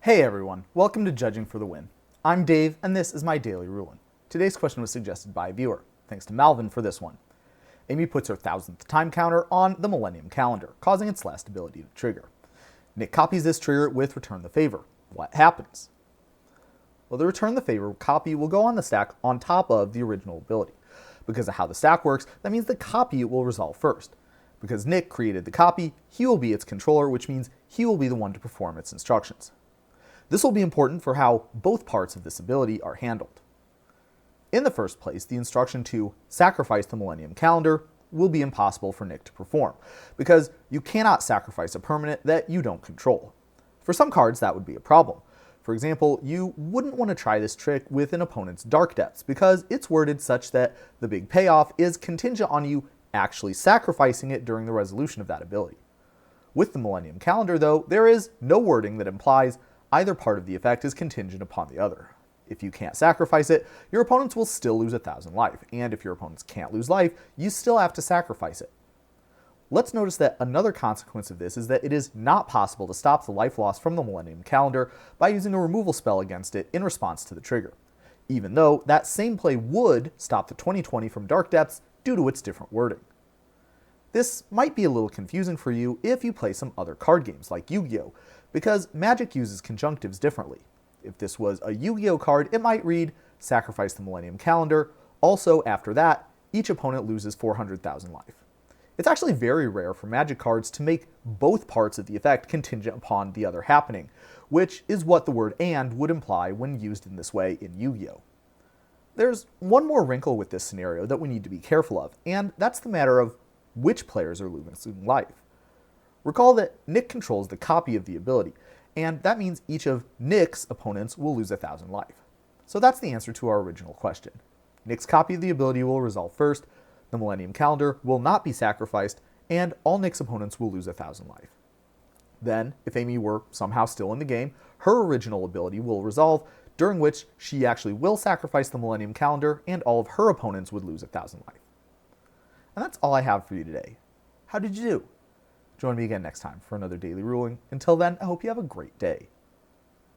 Hey everyone, welcome to Judging for the Win. I'm Dave, and this is my daily ruling. Today's question was suggested by a viewer. Thanks to Malvin for this one. Amy puts her 1000th time counter on the Millennium Calendar, causing its last ability to trigger. Nick copies this trigger with Return the Favor. What happens? Well, the Return the Favor copy will go on the stack on top of the original ability. Because of how the stack works, that means the copy will resolve first. Because Nick created the copy, he will be its controller, which means he will be the one to perform its instructions. This will be important for how both parts of this ability are handled. In the first place, the instruction to sacrifice the Millennium Calendar will be impossible for Nick to perform, because you cannot sacrifice a permanent that you don't control. For some cards, that would be a problem. For example, you wouldn't want to try this trick with an opponent's Dark Depths, because it's worded such that the big payoff is contingent on you actually sacrificing it during the resolution of that ability. With the Millennium Calendar, though, there is no wording that implies either part of the effect is contingent upon the other. If you can't sacrifice it, your opponents will still lose 1,000 life, and if your opponents can't lose life, you still have to sacrifice it. Let's notice that another consequence of this is that it is not possible to stop the life loss from the Millennium Calendar by using a removal spell against it in response to the trigger, even though that same play would stop the 2020 from Dark Depths due to its different wording. This might be a little confusing for you if you play some other card games like Yu-Gi-Oh!, because Magic uses conjunctives differently. If this was a Yu-Gi-Oh! Card, it might read, sacrifice the Millennium Calendar, also after that, each opponent loses 400,000 life. It's actually very rare for Magic cards to make both parts of the effect contingent upon the other happening, which is what the word "and" would imply when used in this way in Yu-Gi-Oh! There's one more wrinkle with this scenario that we need to be careful of, and that's the matter of which players are losing life. Recall that Nick controls the copy of the ability, and that means each of Nick's opponents will lose 1,000 life. So that's the answer to our original question. Nick's copy of the ability will resolve first, the Millennium Calendar will not be sacrificed, and all Nick's opponents will lose 1,000 life. Then, if Amy were somehow still in the game, her original ability will resolve, during which she actually will sacrifice the Millennium Calendar, and all of her opponents would lose 1,000 life. And that's all I have for you today. How did you do? Join me again next time for another daily ruling. Until then, I hope you have a great day.